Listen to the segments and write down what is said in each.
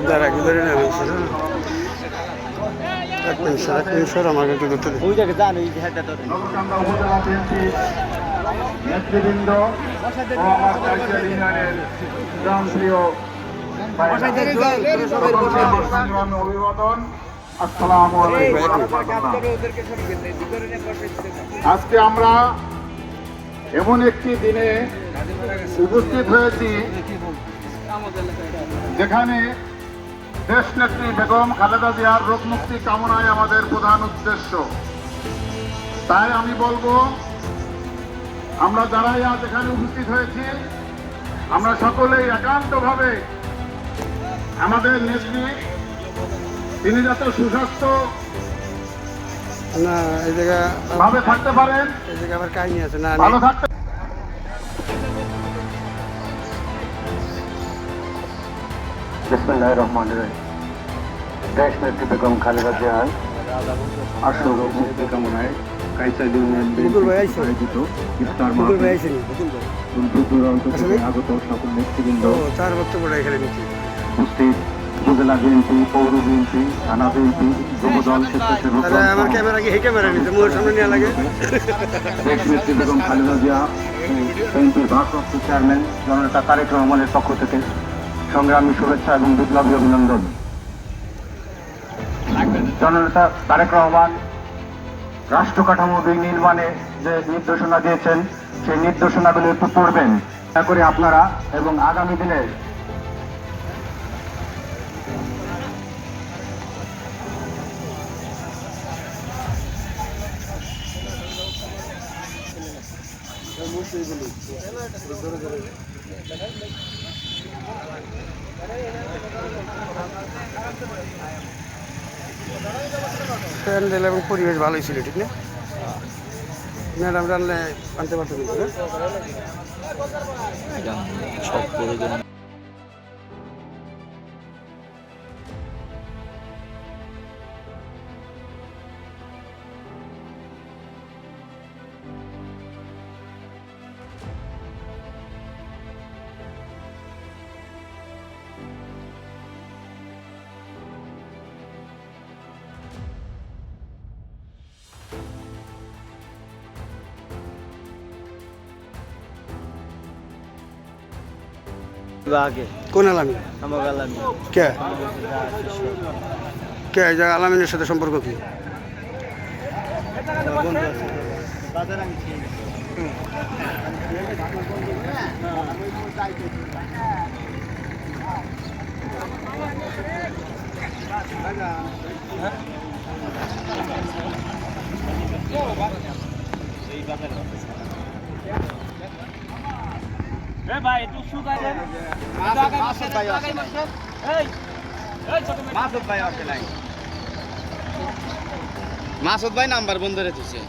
তার আগে ধরে নেওয়া হয়েছে না এক নিমিষের আমাকে একটু ধরতে দিই। ওই জায়গায় যান, ওই হেডটা ধরে নবকান্দা উপজেলা বিএনপির নেতৃবৃন্দ ও আমার কাইচার ইউনিয়নের প্রাণপ্রিয় সংগ্রামী অভিবাদন। আসসালামু আলাইকুম। আজকে আমরা এমন একটি দিনে উপস্থিত হয়েছি যেখানে দেশনেত্রী বেগম খালেদা জিয়ার রোগ মুক্তি কামনায় আমাদের প্রধান উদ্দেশ্য। তাই আমি বলবো, আমরা যারাই আজ এখানে উপস্থিত হয়েছি, আমরা সকলেই একান্তভাবে আমাদের নেত্রী, তিনি যাতে সুস্বাস্থ্য না এই জায়গা ভাবে থাকতে পারেন, এই জায়গা আবার কাহিনী আছে না ভালো থাকতে। বিসমিল্লাহির রহমানির রহিম। দেশ নেত্রী বেগম খালেদা জিয়ার আশু রোগ মুক্তি কামনায় কাইচার ইউনিয়ন আয়োজিত ইফতার মাহফিল দূর দূরান্ত থেকে আগত সকল নেতৃবৃন্দ, তার বক্তব্যটা এখানে নিচ্ছি। উপস্থিত উপজেলা বিএনপি, পৌর বিএনপি, থানা বিএনপি, যুবদল, স্বেচ্ছাসেবক দল, আমার ক্যামেরা কি এই ক্যামেরা নিতে মোর সামনে নেওয়া লাগে। দেশ নেত্রী বেগম খালেদা জিয়া বিএনপির ভারপ্রাপ্ত চেয়ারম্যান জননেতা তারেক রহমানের পক্ষ থেকে সংগ্রামী শুভেচ্ছা এবং বিপ্লবী অভিনন্দন। জননেতা তারেক রহমান রাষ্ট্র কাঠামো বিনির্মাণে যে নির্দেশনা দিয়েছেন, সেই নির্দেশনাগুলো একটু পড়বেন দয়া করে আপনারা, এবং আগামী দিনে প্যান্ডেল এবং পরিবেশ ভালোই ছিল, ঠিক না? ম্যাডাম জানলে আনতে পারতো না। আগে কোন আলামিন? আমার আলামি কে কে এই জায়গা আলামিনের সাথে সম্পর্ক কি? বন্ধু আছে বাজার আমি চিনি। ভাই একটু শুকাই দেন। মাসুদ ভাই আসে নাই। মাসুদ ভাই নাম্বার বন্ধ রেখেছে।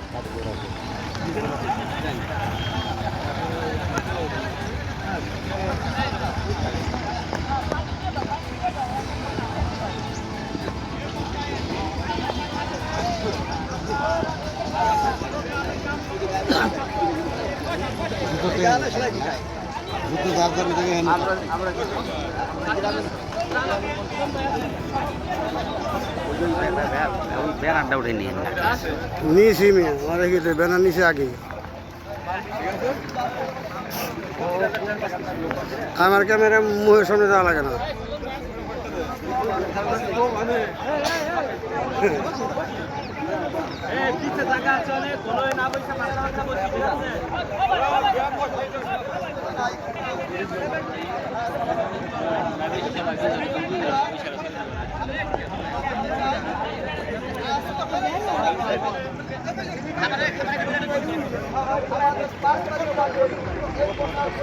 ব্যানারটা উঠে নিয়ে নিয়েছি মেয়ে আমার এগিয়ে ব্যানার নিচে আগে। আমার ক্যামেরা মুখের সামনে যাওয়া লাগে না।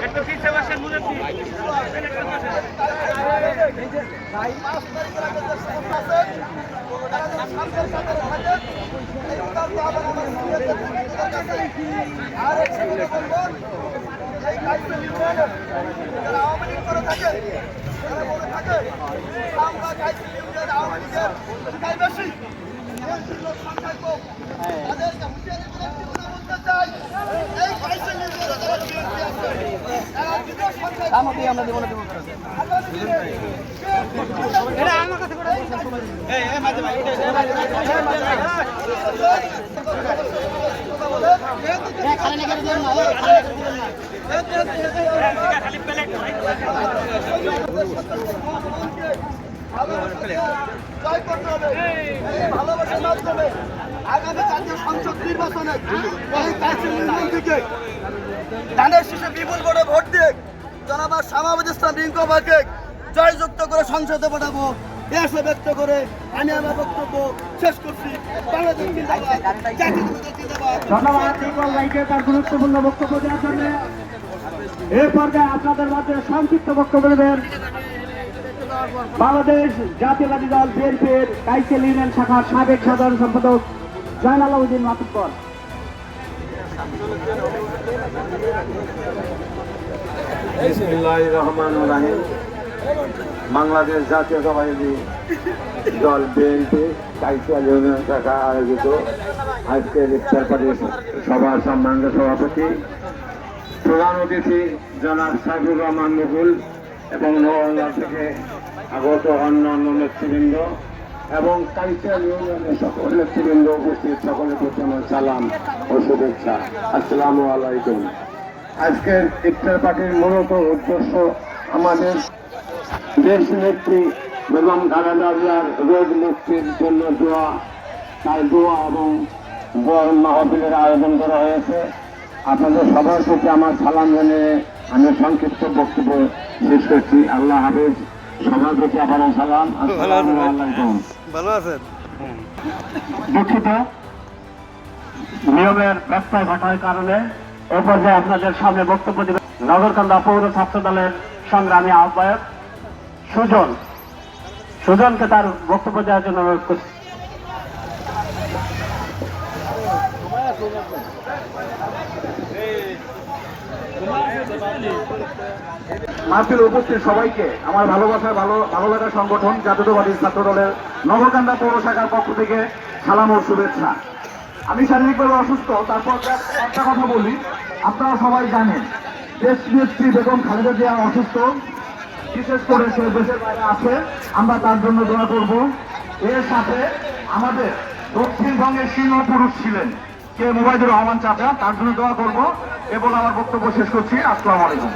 একটু পিছিয়ে বসেন মুরব্বি। এই ভালোবাসার মাধ্যমে আগামী জাতীয় সংসদ নির্বাচনে ধানের শীষে বিপুল ভোটে ভোট দিয়ে জনাব শামাবুল ইসলাম রিঙ্কুকে জয়যুক্ত করে সংসদে পাঠাবো এই আশা ব্যক্ত করে আমি আমার বক্তব্য শেষ করছি। বাংলাদেশ জিন্দাবাদ, জাতীয়তাবাদী জিন্দাবাদ। ধন্যবাদ রিপন ভাইকে তার গুরুত্বপূর্ণ বক্তব্য দেওয়ার জন্য। এই পর্যায়ে আপনাদের মাঝে সংক্ষিপ্ত বক্তব্য দেবেন বাংলাদেশ জাতীয়তাবাদী দল বিএনপির কাইসেল ইউনিয়ন শাখার সাবেক সাধারণ সম্পাদক জয়নাল আবেদিন মাতুব্বর। বিসমিল্লাহির রহমানির রহিম। বাংলাদেশ জাতীয়তাবাদী দল বিএনপি কাইসেল ইউনিয়ন শাখা আয়োজিত আজকের ইফতার পার্টির সভার সম্মানিত সভাপতি প্রধান অতিথি জনাব সাইফুর রহমান মুকুল এবং নওগাঁ থেকে আগত অন্যান্য নেতৃবৃন্দ এবং কাইসেল ইউনিয়নের সকল নেতৃবৃন্দ উপস্থিত সকলের প্রতি আমার সালাম ও শুভেচ্ছা। আসসালামু আলাইকুম। আজকের ইফতার পার্টির মূলত উদ্দেশ্য আমাদের দেশ নেত্রী বেগম খালেদা জিয়ার রোগ মুক্তির জন্য দোয়া, তাই দোয়া এবং দোয়ার মাহফিলের আয়োজন করা হয়েছে। আপনাদের সবার প্রতি আমার সালাম জানিয়ে আমি সংক্ষিপ্ত বক্তব্য শেষ করছি। আল্লাহ হাফেজ। সবার প্রতি আপনার সালাম। আসসালামু আলাইকুম। ভালো আছেন? দুঃখিত, নিয়মের ব্যত্যয় ঘটার কারণে এ পর্যায়ে আপনাদের সামনে বক্তব্য দেবেন নগরকান্দা পৌর ছাত্র দলের সংগ্রামী আহ্বায়ক সুজনকে তার বক্তব্য দেওয়ার জন্য অনুরোধ করছি। মাহফিল উপস্থিত সবাইকে আমার ভালোবাসার ভালো লাগার সংগঠন জাতীয়তাবাদী ছাত্র দলের নগরকান্দা পৌর শাখার পক্ষ থেকে সালাম ও শুভেচ্ছা। আমি শারীরিকভাবে অসুস্থ, তারপর একটা কথা বলি। আপনারা সবাই জানেন দেশ নেত্রী বেগম খালেদা জিয়া অসুস্থ, বিশেষ করে সে দেশের বাইরে আছে। আমরা তার জন্য দোয়া করব। এর সাথে আমাদের দক্ষিণবঙ্গের সিংহ পুরুষ ছিলেন কে মুবাইদুর রহমান চাচা, তার জন্য দোয়া করব। এবং আমার বক্তব্য শেষ করছি। আসসালামু আলাইকুম।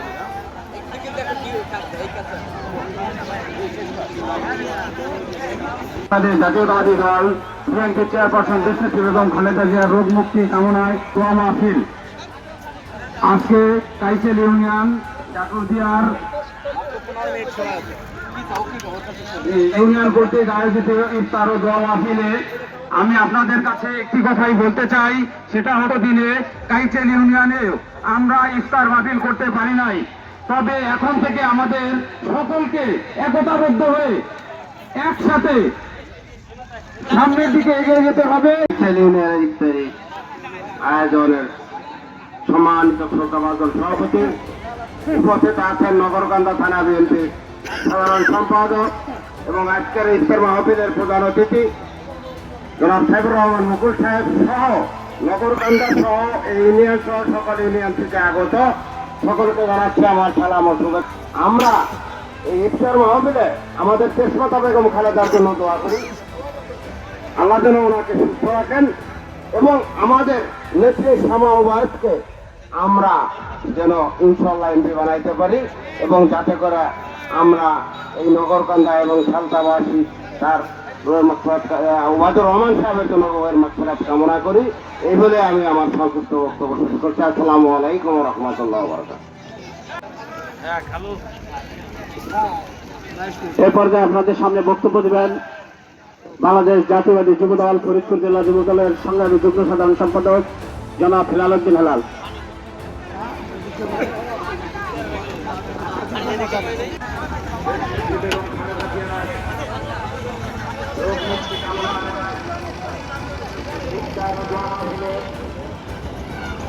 জাতীয়তাবাদী দল বিএনপি চেয়ারপারসন দেশনেত্রী বেগম খালেদা জিয়ার রোগ মুক্তি কামনায় দোয়া মাহফিল আজকে কাইসেল ইউনিয়ন জাকুদিয়ার ইউনিয়ন কর্তৃক আয়োজিত ইফতার ও দোয়া মাহফিলে আমি আপনাদের কাছে একটি কথাই বলতে চাই, সেটা হলো দিনে কাইসেল ইউনিয়নে আমরা ইফতার মাহফিল করতে পারি নাই। তবে এখন থেকে আমাদের সকলকে একতাবদ্ধ হয়ে একসাথে সামনের দিকে এগিয়ে যেতে হবে। কাইসেল ইউনিয়নের ইফতারি আয়োজনের সম্মানিত শ্রদ্ধাভাজন সভাপতি, উপস্থিত আছেন নগরকান্দা থানা বিএনপি সাধারণ সম্পাদক এবং আজকের ইফতার মাহফিলের প্রধান অতিথি জনাব সাইফুর রহমান মুকুল সাহেব সহ নগরকান্দা সহ এই ইউনিয়ন সহ সকল ইউনিয়ন থেকে আগত সকলকে জানাচ্ছি আমার সালাম ও শুভেচ্ছা। আমরা এই ইফতার মাহফিলে আমাদের দেশমাতা বেগম খালেদার জন্য দোয়া করি, আল্লাহ যেন ওনাকে সুস্থ রাখেন এবং আমাদের নেত্রী শামা ওবায়দকে আমরা যেন ইনশাল্লাহ এমপি বানাইতে পারি এবং যাতে করে আমরা এই নগরকান্দা এবং সালতাবাসী তার ওবায়দুর রহমান সাহেবের জন্য রোগের মাগফিরাত কামনা করি। এই বলে আমি আমার সংক্ষিপ্ত বক্তব্য শেষ করছি। আসসালামু আলাইকুম ওয়া রাহমাতুল্লাহি ওয়া বারাকাতুহু। এই পর্যায়ে আপনাদের সামনে বক্তব্য দেবেন বাংলাদেশ জাতীয়তাবাদী যুব দল ফরিদপুর জেলা যুব দলের সংগ্রামী যুগ্ম সাধারণ সম্পাদক জনাব হেলাল উদ্দিন হেলাল।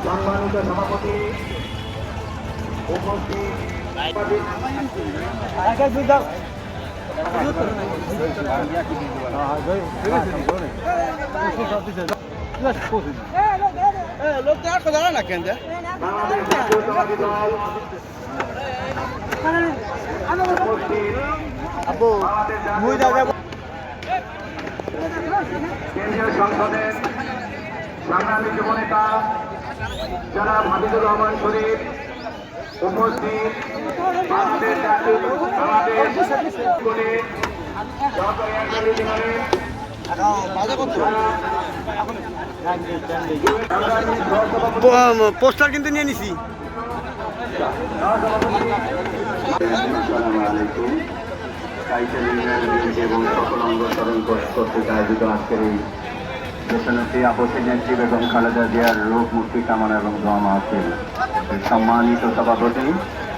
সম্মানিত সভাপতি লোক তো আর কথা না কেন বাংলাদেশ জাতীয়তাবাদী দল কেন্দ্রীয় সংসদের সংগ্রামী যুবনেতা যারা হাবিবুর রহমান শরীফ উপস্থিত বাংলাদেশ পোস্টার কিন্তু নিয়ে নিছি। এবং সকল অঙ্গ স্মরণ কর্তৃক আয়োজিত আজকের এই দেশনেত্রী আপসের নেত্রী বেগম খালেদা জিয়ার রোগ মুক্তি কামনা এবং দোয়া মাহফিল। সম্মানিত সভাপতি,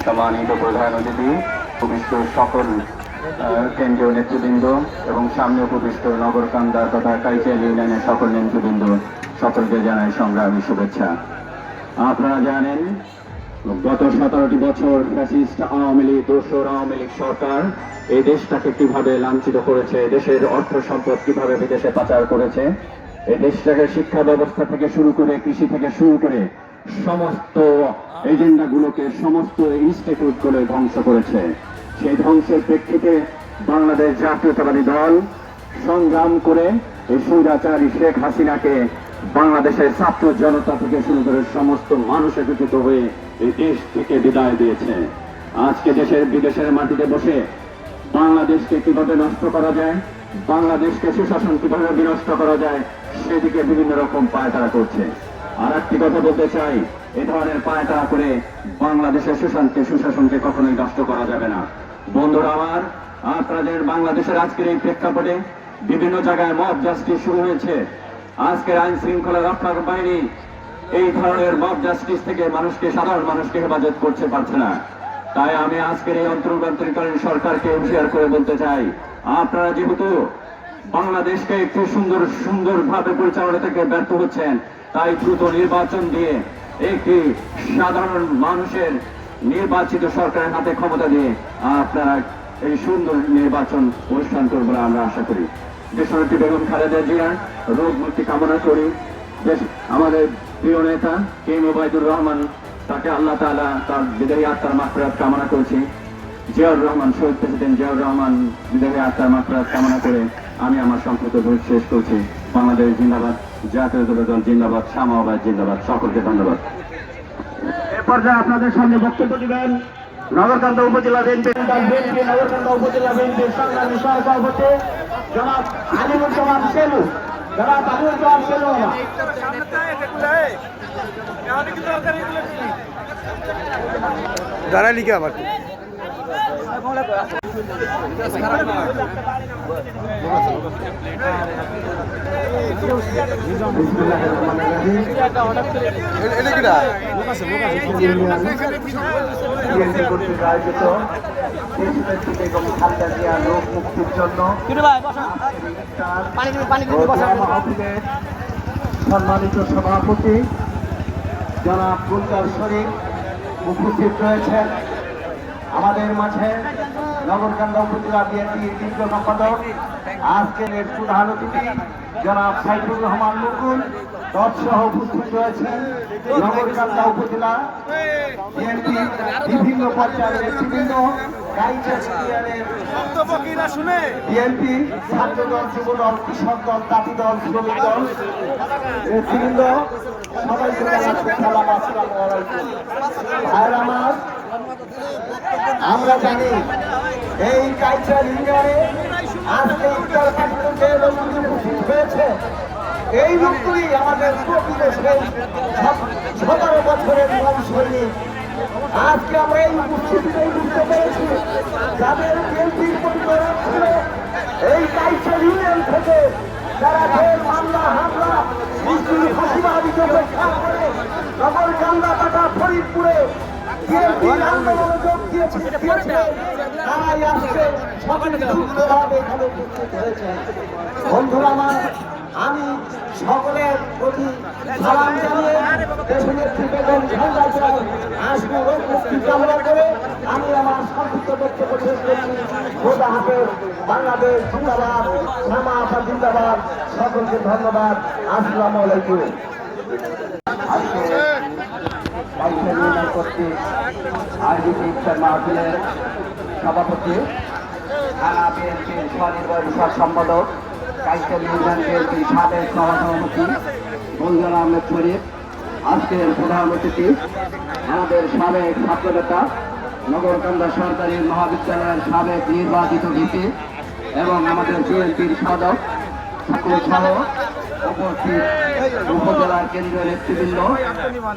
সম্মানিত প্রধান অতিথি, উপবিষ্ট সকল কেন্দ্রীয় নেতৃবৃন্দ এবং সামনে উপবিষ্ট নগরকান্দা তথা কাইচাল ইউনিয়নের সকল নেতৃবৃন্দ, সকলকে জানাই সংগ্রামী শুভেচ্ছা। আপনারা জানেন গত 17টি বছর ফ্যাসিস্ট আওয়ামী লীগ, দোসর আওয়ামী লীগ সরকার এই দেশটাকে কিভাবে লাঞ্ছিত করেছে, দেশের অর্থ সম্পদ কিভাবে বিদেশে পাচার করেছে, এই দেশটাকে শিক্ষা ব্যবস্থা থেকে শুরু করে কৃষি থেকে শুরু করে সমস্ত এজেন্ডাগুলোকে, সমস্ত ইনস্টিটিউটগুলো ধ্বংস করেছে। সেই ধ্বংসের প্রেক্ষিতে বাংলাদেশ জাতীয়তাবাদী দল সংগ্রাম করে এই স্বৈরাচারী শেখ হাসিনাকে বাংলাদেশের ছাত্র জনতা থেকে শুরু করে সমস্ত মানুষ একত্রিত হয়ে এই দেশ থেকে বিদায় দিয়েছে। আজকে দেশের বিদেশের মাটিতে বসে বাংলাদেশকে কিভাবে নষ্ট করা যায়, বাংলাদেশকে সুশাসন কিভাবে বিনষ্ট করা যায়, সেদিকে বিভিন্ন রকম পায়তারা করছে। আর একটি কথা বলতে চাই, এই ধরনের পায়তারা করে বাংলাদেশের সুশাসনকে কখনোই নষ্ট করা যাবে না। বন্ধুরা আমার, আপনাদের বাংলাদেশের আজকের এই প্রেক্ষাপটে বিভিন্ন জায়গায় মব জাস্টিস শুরু হয়েছে। আজকের আইন শৃঙ্খলা রক্ষার বাহিনী এই ধরনের মব জাস্টিস থেকে সাধারণ মানুষকে হেফাজত করতে পারছে না। তাই আমি আজকের এই অন্তর্বর্তীকালীন সরকারকে হুঁশিয়ার করে বলতে চাই, আপনারা যেহেতু বাংলাদেশকে একটু সুন্দরভাবে পরিচালনা থেকে ব্যর্থ হচ্ছেন, তাই দ্রুত নির্বাচন দিয়ে একটি সাধারণ মানুষের নির্বাচিত সরকারের হাতে ক্ষমতা দিয়ে আপনারা এই সুন্দর নির্বাচন অনুষ্ঠান করবেন আমরা আশা করি। দেশনেত্রী বেগম খালেদা জিয়ার রোগ মুক্তি কামনা করি। আমাদের প্রিয় নেতা কে ওবায়দুর রহমান, তাকে আল্লাহ তাআলা তার বিদায়ী আত্মার মাগফিরাত কামনা করছি। জিয়াউর রহমান, শহীদ প্রেসিডেন্ট জিয়াউর রহমান বিদায়ী আত্মার মাগফিরাত কামনা করে আমি আমার সংক্ষিপ্ত ভোট শেষ করছি। বাংলাদেশ জিন্দাবাদ, জাতীয়তাবাদী দল জিন্দাবাদ, শামাবাদ জিন্দাবাদ। সকলকে ধন্যবাদ। এ পর্যায়ে আপনাদের সামনে বক্তব্য দিবেন নগরকান্দা উপজেলা বিএনপির নগরকান্দা উপজেলা বিএনপির সংগ্রামী সহসভাপতি জনাব আলিমুজ্জামান সেলু। জনাব আলিমুজ্জামান সেলু দাঁড়ায় লিখে আবার আয়োজিত দেশনেত্রী বেগম খালেদা জিয়ার রোগ মুক্তির জন্য মাহফিলের সম্মানিত সভাপতি জনাব গুলজার শরীফ উপস্থিত রয়েছেন। আমাদের মাঝে নগরকান্দা উপজেলা বিএনপির যুগ্ম সম্পাদক, আজকের প্রধান অতিথি জনাব সাইফুর রহমান মুকুল তৎসহ উপস্থিত রয়েছেন নগরকান্দা উপজেলা বিএনপির বিভিন্ন পর্যায়ের নেতৃবৃন্দ, বিএনপি ছাত্র দল, যুব দল, কৃষক দল, জাতি দল, শ্রমিক দল নেতৃবৃন্দ, সবাইকে সালাম। আসসালামু আলাইকুম। ভাইরা আমার, আমরা জানি এই কাইচাল ইউনিয়নে আজকে ইফতার পার্টিতে যে লোকগুলি উপস্থিত হয়েছে, এই লোকগুলি আমাদের প্রকৃত সেই 17 বছরের মূল সৈনিক। আজকে আমরা এই উপস্থিতিতেই বুঝতে পেরেছি যাদের বিএনপির পরিবার ছিল এই কাইচাল ইউনিয়ন থেকে, যারা ফের মামলা হামলা ফাঁসিবাদীকে উপেক্ষা করে নগরকান্দা তথা ফরিদপুরে বিএনপির আন্দোলনে যোগ দিয়েছে, তারাই আজকে সকলে যুক্তভাবে এখানে উপস্থিত হয়েছে। বন্ধুরা আমার, আমি সকলের প্রতি সালাম জানিয়ে দেশনেত্রী বেগম খালেদা জিয়ার আশু রোগ মুক্তি কামনা করে আমি আমার সংক্ষিপ্ত বক্তব্য শেষ করছি। খোদা হাফেজ। বাংলাদেশ জিন্দাবাদ, শামাবাদ জিন্দাবাদ। সকলকে ধন্যবাদ। আসসালামু আলাইকুম। কর্তৃক আয়োজিত ইফতার মাহফিলের সভাপতি, থানা বিএনপির স্বনির্বাহী সম্পাদক, কাইচাল ইউনিয়ন বিএনপির সাবেক সভাপতি মঞ্জুর আহমেদ শরীফ, আজকের প্রধান অতিথি আমাদের সাবেক ছাত্রনেতা, নগরকান্দা সরকারি মহাবিদ্যালয়ের সাবেক নির্বাচিত ভিপি এবং আমাদের বিএনপির সাধক সহ উপস্থিত উপজেলার কেন্দ্রীয় নেতৃবৃন্দ,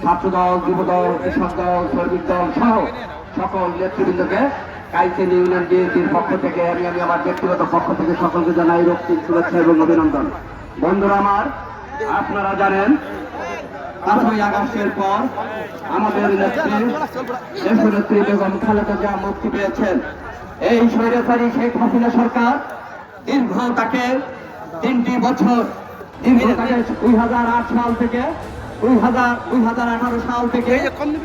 ছাত্রদল, যুবদল, কৃষক দল, শ্রমিক দল সহ সকল নেতৃবৃন্দকে কাইচাল ইউনিয়ন বিএনপির পক্ষ থেকে আমি আমার ব্যক্তিগত পক্ষ থেকে সকলকে জানাই রক্তিম শুভেচ্ছা এবং অভিনন্দন। বন্ধুরা আমার, আপনারা জানেন 5ই আগস্টের পর আমাদের দেশনেত্রী বেগম খালেদা জিয়া মুক্তি পেয়েছেন। এই স্বৈরাচারী শেখ হাসিনা সরকার দীর্ঘ তাকে 3টি বছর 2008 সাল থেকে 2018 সাল থেকে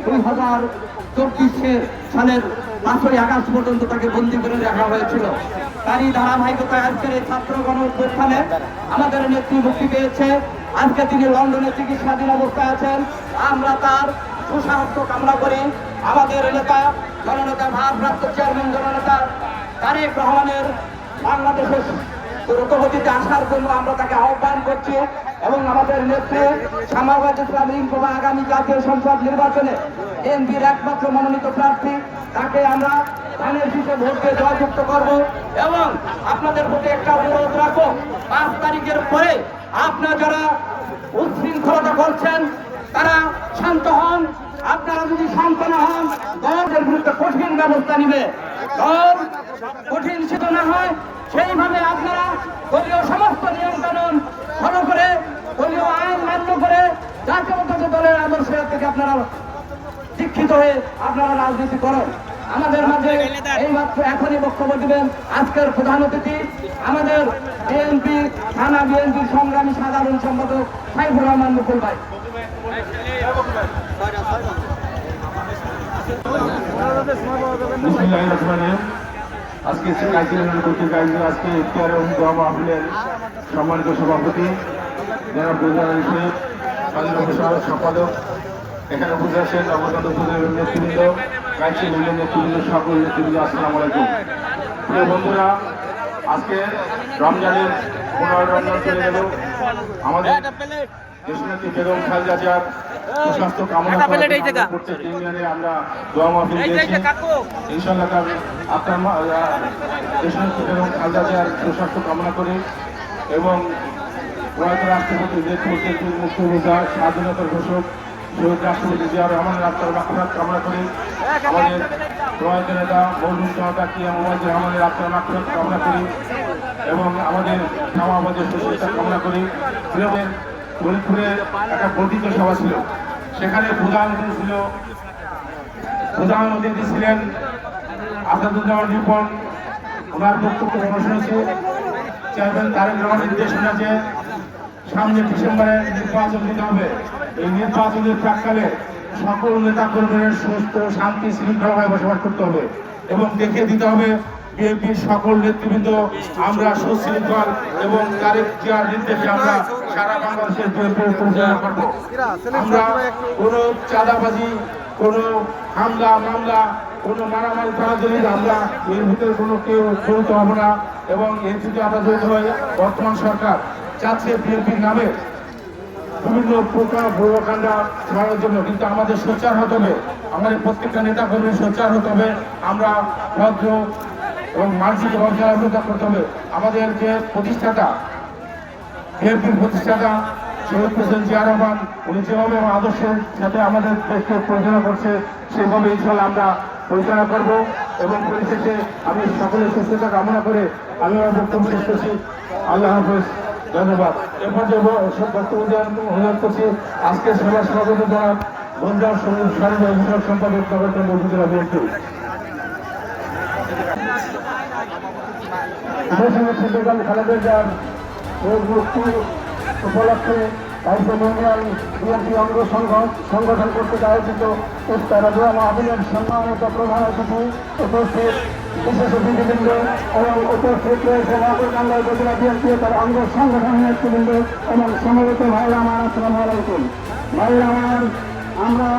2024 সালের 5ই আগস্ট পর্যন্ত তাকে বন্দী করে রাখা হয়েছিল। তারই ধারাবাহিকতায় আজকের এই ছাত্র গণঅভ্যুত্থানে আমাদের নেত্রী মুক্তি পেয়েছে। আজকে তিনি লন্ডনে চিকিৎসাধীন অবস্থায় আছেন। আমরা তার সুস্বাস্থ্য কামনা করি। আমাদের নেতা জননেতা, ভারপ্রাপ্ত চেয়ারম্যান জননেতা তারেক রহমানের বাংলাদেশের দ্রুতগতিতে আসার জন্য আমরা তাকে আহ্বান করছি এবং আমাদের নেত্রী সামাজিক ইসলামী ইনকোভা আগামী জাতীয় সংসদ নির্বাচনে বিএনপির একমাত্র মনোনীত প্রার্থী, তাকে আমরা ধানের শীষে ভোট দিয়ে জয়যুক্ত করব। এবং আপনাদের প্রতি একটা অনুরোধ রাখবো, 5 তারিখের পরে আপনারা যারা উচ্ছৃঙ্খলতা করছেন তারা শান্ত হন। আপনারা যদি শান্ত না হন, দলের বিরুদ্ধে কঠিন ব্যবস্থা নিবে। দল কঠিন সিদ্ধ না হয় সেইভাবে আপনারা দলীয় সমস্ত নিয়ম কানুন ফলো করে, দলীয় আইন মান্য করে জাতীয়তাবাদী দলের আদর্শের থেকে আপনারা শিক্ষিত হয়ে আপনারা রাজনীতি করেন। আমাদের মাঝে এই মাত্র এখনই বক্তব্য দিবেন আজকের প্রধান অতিথি আমাদের বিএনপি থানা বিএনপির সংগ্রামী সাধারণ সম্পাদক সাইফুর রহমান মুকুল ভাই। আজকে আজকে ইফতারের দোয়া মাহফিলের সম্মানিত সভাপতি জনাব সম্পাদক, এখানে উপস্থিত আছেন নবকান্ত উপজেলার নেতৃবৃন্দ, কাইচাল ইউনিয়ন নেতৃবৃন্দ, সকল নেতৃবৃন্দ, আসসালামু আলাইকুম। প্রিয় বন্ধুরা, আজকে রমজানের 15 রমজান চলে গেল। আমাদের দেশনেত্রী বেগম খালেদা জিয়ার সুস্বাস্থ্য কামনা করতে ইউনিয়নে আমরা দোয়া মাহফিল দিয়েছি। ইনশাআল্লাহ আপনার দেশনেত্রী বেগম খালেদা জিয়ার সুস্বাস্থ্য কামনা করি এবং প্রয়াত রাষ্ট্রপতি মুক্তিযোদ্ধা, স্বাধীনতার ঘোষক শহীদ রাষ্ট্রপতি জিয়া রহমানের আত্মার মাগফিরাত কামনা করি। আমাদের প্রয়াত নেতা মৌলভী জনতা কিয়াম ওবায়দুর রহমানের আত্মার মাগফিরাত কামনা করি এবং আমাদের সমাজের সুস্থতা কামনা করি। ফরিদপুরে একটা বর্ধিত সভা ছিল, সেখানে প্রধান অতিথি ছিলেন আসাদুজ্জামান রিপন। ওনার বক্তব্য শুনেছে চেয়ারম্যান তারেক রহমানের নির্দেশনা যে সামনে ডিসেম্বরে নির্বাচন দিতে হবে। এই নির্বাচনের প্রাককালে সকল নেতা কর্মীদের সুস্থ, শান্তি, শৃঙ্খলায় বসবাস করতে হবে এবং দেখিয়ে দিতে হবে বিএনপির সকল নেতৃবৃন্দ আমরা সুশৃঙ্খল এবং তারেক জিয়ার নির্দেশে আমরা সারা বাংলাদেশের পরিচালনা করব। আমরা কোনো চাঁদাবাজি, কোনো হামলা মামলা, কোনো মারামারি ধরাধরি আমরা এর ভিতরে কোনো কেউ জড়িত হব না এবং এর যদি আমরা জড়িত হই, বর্তমান সরকার চাচ্ছে বিএনপির নামে বিভিন্ন প্রকার প্রোপাগান্ডা ছড়ানোর জন্য, কিন্তু আমাদের সোচ্চার হতে হবে। আমাদের প্রত্যেকটা নেতা কর্মী সোচ্চার হতে হবে। আমরা ভদ্র এবং মানসিক অবস্থা করতে হবে। আমাদের যে প্রতিষ্ঠাতা, বিএনপির প্রতিষ্ঠাতা শহীদ প্রেসিডেন্ট জিয়া রহমান, উনি যেভাবে আদর্শের সাথে আমাদের দেশকে পরিচালনা করছে সেভাবে ইনশাআল্লাহ আমরা পরিচালনা করব। এবং পরিশেষে আমি সকলের সুস্থতা কামনা করে আমি আমার বক্তব্য শেষ করছি। আল্লাহ হাফেজ, ধন্যবাদ। এরপর যে বক্তব্য দেওয়ার অনুরোধ করছি আজকে সভার সভাপতি জনাব বন্ধুর সাংগঠনিক বিষয়ক সম্পাদক নগরকান্দা উপজেলা বিএনপি। বেগম খালেদা জিয়ার মুক্তি উপলক্ষে কাইচাল ইউনিয়ন বিএনপি অঙ্গ সংগঠন কর্তৃক আয়োজিত ইফতার দোয়া মাহফিলের সম্মানিত প্রধান অতিথি, উপস্থিত বিশেষ অতিথিবৃন্দ এবং উপস্থিত রয়েছে নগরকান্দা উপজেলা বিএনপি তার অঙ্গ সংগঠন নেতৃবৃন্দ এবং সমবেত ভাইরা আমার, আসসালামু আলাইকুম। ভাইরা আমার, আমরা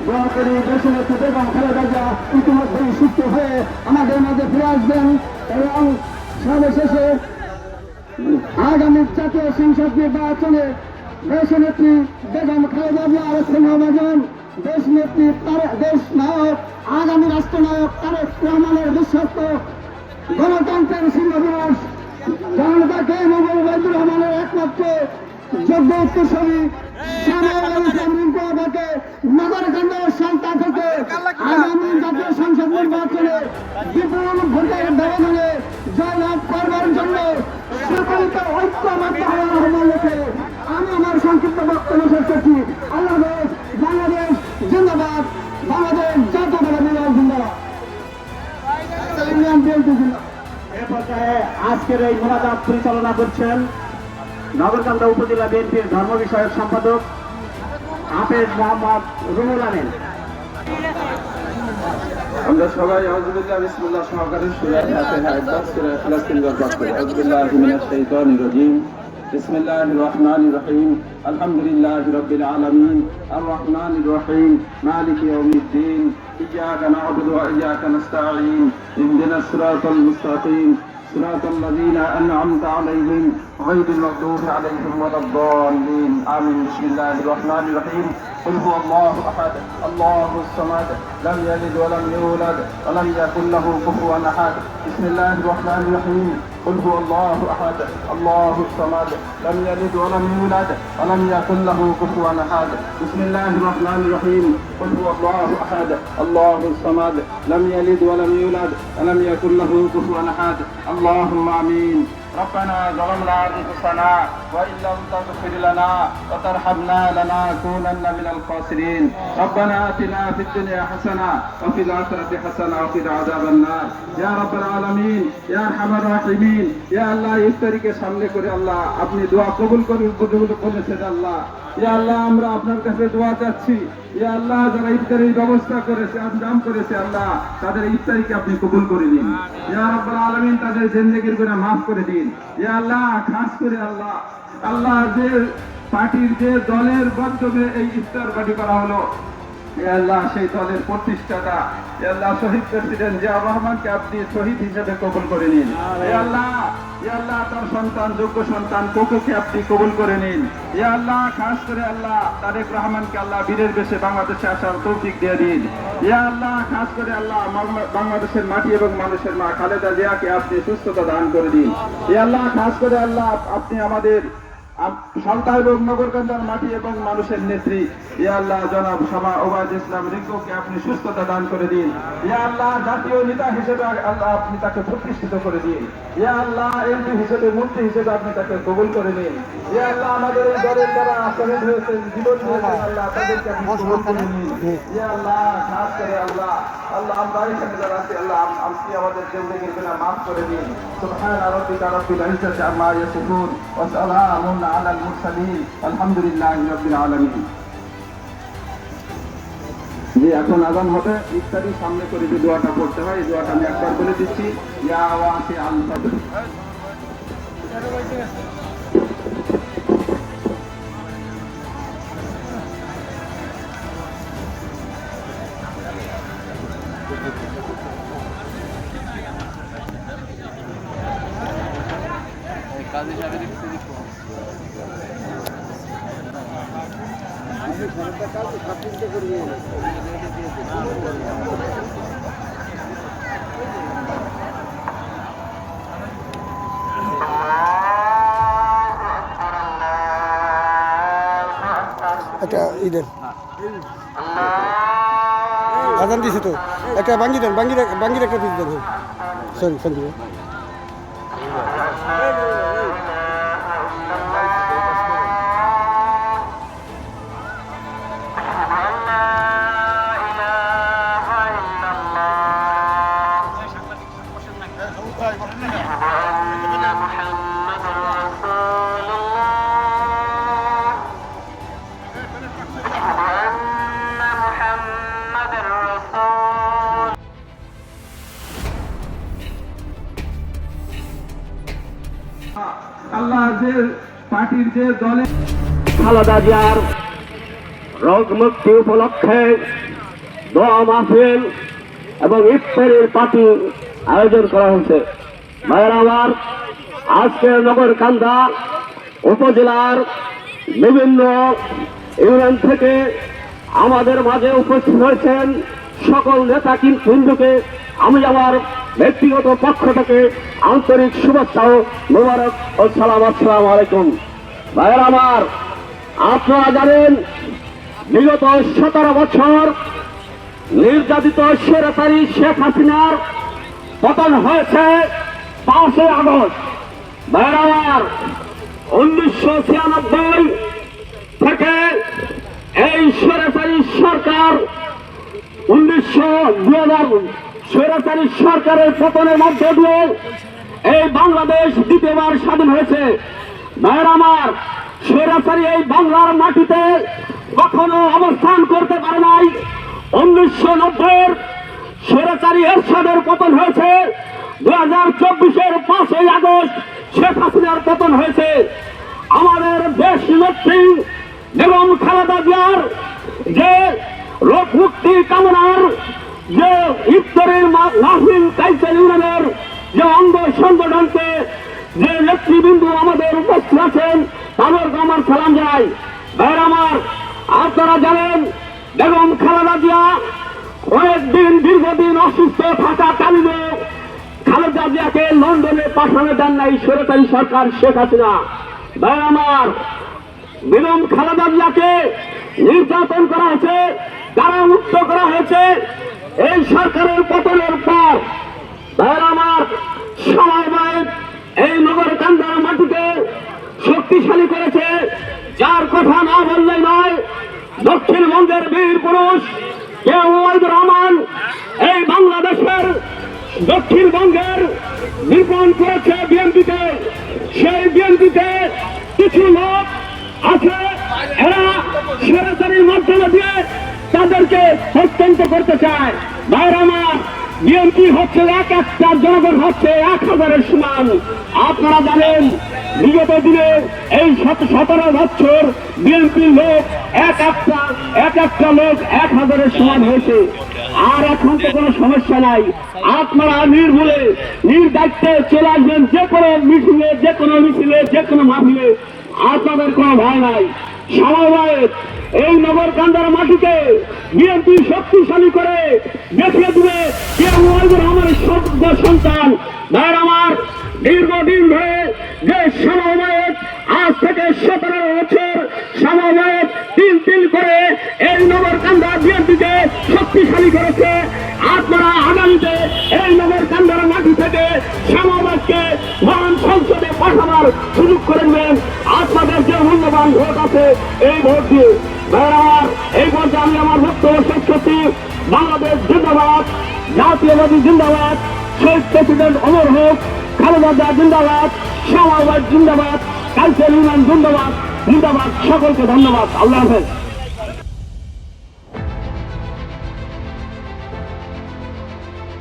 দোয়া করি দেশের নেত্রী বেগম খালেদা জিয়া ইতিমধ্যেই সুস্থ হয়ে আমাদের মাঝে ফিরে আসবেন এবং সর্বশেষে আগামী জাতীয় সংসদ নির্বাচনে দেশের নেত্রী বেগম খালেদা জিয়ার স্নেহভাজন দেশ নেত্রী দেশ নায়ক আগামী রাষ্ট্রনায়ক তারেক রহমানের বিশ্বস্ত গণতন্ত্রের সিংহপুরুষ জনতাকে মুজিবুর রহমানের একমাত্র যোগ্য উত্তরসূরি নগরকান্ডের সন্তান থেকে আগামী জাতীয় সংসদ নির্বাচনে বিপুল ভোটের ব্যবধানে জয়লাভ করবার জন্য সকলকে ঐক্যবদ্ধ হওয়ার আহ্বান রেখে আমি আমার সংক্ষিপ্ত বক্তব্য শেষ করছি। আল্লাহ হাফেজ। বাংলাদেশ জিন্দাবাদ। বাংলাদেশ জাতীয়তাবাদী দল জিন্দাবাদ। এ পর্যায়ে আজকের এই মোনাজাত পরিচালনা করছেন নগরকান্দা উপজেলা বিএনপির ধর্ম বিষয়ক সম্পাদক হাফেজ মোহাম্মদ রুহুল আমিন। আমরা সবাই আউযুবিল্লাহি বিসমিল্লাহ সহকারে সূরা ফাতিহা একবার সূরা ইখলাস তিনবার পাঠ করি। আউযুবিল্লাহি মিনাশ শাইতানির রাজীম। বিসমিল্লাহির রহমানির রহিম। আলহামদুলিল্লাহি রাব্বিল আলামিন। আর রহমানির রহিম। মালিকি ইয়াউমিদ্দিন। ইয়্যাকা না'বুদু ওয়া ইয়্যাকা নাস্তাঈন। ইহদিনাস সিরাতাল মুস্তাকিম। صراط الذين أنعمت عليهم غير المغضوب عليهم ولا الضالين آمين. بسم الله الرحمن الرحيم. قل هو الله أحد الله الصمد لم يلد ولم يولد ولم يكن له كفوا أحد. بسم الله الرحمن الرحيم. قل هو الله أحد الله الصمد لم يلد ولم يولد ولم يكن له كفوا أحد. بسم الله الرحمن الرحيم. قل هو الله أحد الله الصمد لم يلد ولم يولد ولم يكن له كفوا أحد. اللهم آمين. ربنا ظلمنا أنفسنا وإن لم تغفر لنا وترحمنا لنكونن من الخاسرين. ربنا آتنا في الدنيا حسنة وفي الآخرة حسنة وقنا عذاب النار. يا رب العالمين يا أرحم الراحمين يا الله ইফতারিকে সামনে করে আল্লাহ আপনি দোয়া কবুল করুন বলেছেন আল্লাহ। ইয়া আল্লাহ আমরা আপনার কাছে দোয়া চাচ্ছি। ইয়া আল্লাহ যারা ইফতারির ব্যবস্থা করেছে আঞ্জাম করেছে আল্লাহ তাদের ইফতারিকে আপনি কবুল করে দিন। ইয়া রাব্বুল আলামিন তাদের জিন্দেগির গুনাহ মাফ করে দিন। ইয়া আল্লাহ খাস করে আল্লাহ যে পার্টির যে দলের মাধ্যমে এই ইফতার পার্টি করা হলো ইয়া আল্লাহ সেই দলের প্রতিষ্ঠাতা ইয়া আল্লাহ শহীদ প্রেসিডেন্ট জিয়াউর রহমানকে আপনি শহীদ হিসেবে কবুল করে নিন। ইয়া আল্লাহ তার সন্তান যোগ্য সন্তান কোকোকে আপনি কবুল করে নিন। ইয়া আল্লাহ খাস করে আল্লাহ তারেক রহমানকে আল্লাহ বীরের বেশে বাংলাদেশে আসার তৌফিক দিয়ে দিন। ইয়া আল্লাহ খাস করে আল্লাহ বাংলাদেশের মাটি এবং মানুষের মা খালেদা জিয়াকে আপনি সুস্থতা দান করে দিন। ইয়া আল্লাহ খাস করে আল্লাহ আপনি আমাদের সালতা এবং নগরকান্দার মাটি এবং মানুষের নেত্রী ইয়া আল্লাহ জনাব শামা ওবায়দ ইসলাম রিঙ্কুকে আপনি সুস্থতা দান করে দিন। ইয়া আল্লাহ জাতীয় নেতা হিসেবে আল্লাহ আপনি তাকে প্রতিষ্ঠিত করে দিন। ইয়া আল্লাহ এমপি হিসেবে মন্ত্রী হিসেবে আপনি তাকে কবুল করে নিন। ইয়া আল্লাহ আমাদের এই দলের যারা শহীদ হয়েছেন জীবন দিয়েছেন আল্লাহ তাদেরকে আপনি কবুল করে নিন। ইয়া আল্লাহ খাস করে আল্লাহ আমরা এখানে যারা আছি আল্লাহ আপনি আমাদের জিন্দেগির গুনাহ মাফ করে দিন। সুবহানা রাব্বিকা রাব্বিল ইজ্জাতি আম্মা ইয়াসিফুন ওয়া সালামুন আলাল মুরসালিন আলহামদুলিল্লাহি রাব্বিল আলামিন। যে এখন আযান হবে ইফতারি সামনে করে যে দোয়াটা পড়তে হয় এই দোয়াটা আমি একবার বলে দিচ্ছি। ইয়া ওয়াসি আল ফাদল কাজী সাহেবের একটা ঈদের আজান দিছে তো একটা বাঙ্গি দেন বাঙ্গির একটা পিস দেন। সরি আল্লাহ যে পার্টির যে দলে খালেদা জিয়ার রোগ মুক্তি উপলক্ষে দোয়া মাহফিল এবং ইফতারের পার্টি আয়োজন করা হয়েছে। ভাইয়েরা আমার, আজকে নগরকান্দা উপজেলার বিভিন্ন ইউনিয়ন থেকে আমাদের মাঝে উপস্থিত হয়েছেন সকল নেতা হিন্দুকে আমি আমার ব্যক্তিগত পক্ষ থেকে আন্তরিক শুভেচ্ছা ও মোবারক ও সালাম। আসসালামু আলাইকুম। ভাইয়েরা আমার, আপনারা জানেন বিগত 17 বছর নির্যাতিত স্বৈরাচারী শেখ হাসিনার পতন হয়েছে 5 আগস্ট। ভাইয়েরা আমার, 1996 থেকে এই স্বৈরাচারী সরকার 2000 স্বৈরাচারী সরকারের পতনের মধ্যে দিয়ে এই বাংলাদেশ দ্বিতীয়বার স্বাধীন হয়েছে। ভাইয়েরা আমার, স্বৈরাচারী এই বাংলার মাটিতে কখনো অবস্থান করতে পারে নাই। 1990 স্বৈরাচারী এরশাদের পতন হয়েছে, 2024 5 আগস্ট শেখ হাসিনার পতন হয়েছে। আমাদের দেশ নেত্রী বেগম খালেদা জিয়ার যে রোগ মুক্তি কামনার যে ইফতারের মাহফিল কাইচাল ইউনিয়নের যে অঙ্গ সংগঠনকে যে নেতৃবৃন্দ আমাদের উপস্থিত আছেন তাদেরকে আমার সালাম জানাই। ভাইয়েরা আমার, আপনারা জানেন বেগম খালেদা জিয়া কয়েকদিন দীর্ঘদিন অসুস্থ থাকাকালীন খালেদা জিয়াকে লন্ডনে পাঠানো দেন নাই স্বৈরাচারী সরকার শেখ হাসিনা। ভাইয়েরা আমার, বেগম খালেদা জিয়াকে নির্যাতন করা হয়েছে, কারামুক্ত করা হয়েছে এই সরকারের পতনের পর। ভাইয়েরা আমার, সময় এই নগরকান্দার মাটিকে শক্তিশালী করেছে, যার কথা না বললেই নয়। দক্ষিণবঙ্গের বীর পুরুষ ওয়াহিদুর রহমান এই বাংলাদেশের দক্ষিণবঙ্গের নির্মাণ করেছে বিএনপিতে। সেই বিএনপিতে কিছু লোক আছে, এরা স্বৈরাচারীর মাধ্যমে দিয়ে তাদেরকে হস্তান্তর করতে চায়। ভাইয়েরা আমার, বিএনপি হচ্ছে এক একটা জনগণ হচ্ছে 1000-এর সমান। আপনারা জানেন বিগত দিনে এই 17 বছর বিএনপির লোক এক একটা লোক 1000-এর সমান হয়েছে। আর এখন তো কোনো সমস্যা নাই, আপনারা নির্ভুলে নির্দায়িত্বে চলে আসবেন যে কোনো মিছিলে, যে কোনো মাহফিলে, আপনাদের কোনো ভয় নাই। সমবায় এই নগরকান্দার মাটিকে বিএনপি শক্তিশালী করে দেখিয়ে দিবে কে ওয়াহিদুর রহমানের সদ্য সন্তান। ভাইয়েরা আমার, দীর্ঘদিন ধরে যে সমবায় আজ থেকে 17 বছর সমবায় তিল করে এই নগরকান্দা বিএনপিকে শক্তিশালী করেছে। আপনারা আগামীতে এই নগরকান্দার মাটি থেকে সমবায়কে মহান সংসদে পাঠানোর সুযোগ করে দেবেন। আপনাদের যে মূল্যবান ভোট আছে এই ভোট দিয়ে। ভাইয়েরা আমার, এই পর্যায়ে আমি আমার বক্তব্য শেষ করছি। বাংলাদেশ জিন্দাবাদ, জাতীয়বাদী জিন্দাবাদ, শহীদ প্রেসিডেন্ট অমর হোক, খালেদা জিয়া জিন্দাবাদ, সমবায় জিন্দাবাদ, কাইচাল ইউনিয়ন জিন্দাবাদ। সকলকে ধন্যবাদ। আল্লাহ হাফেজ।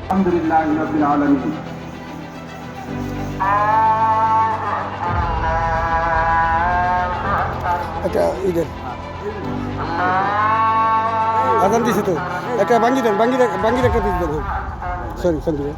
আলহামদুলিল্লাহ রাব্বিল আলামিন। একটা ঈদের আদান দিছে তো, একটা বাঙ্গি একটা পিস দেন। সরি সঞ্জীব।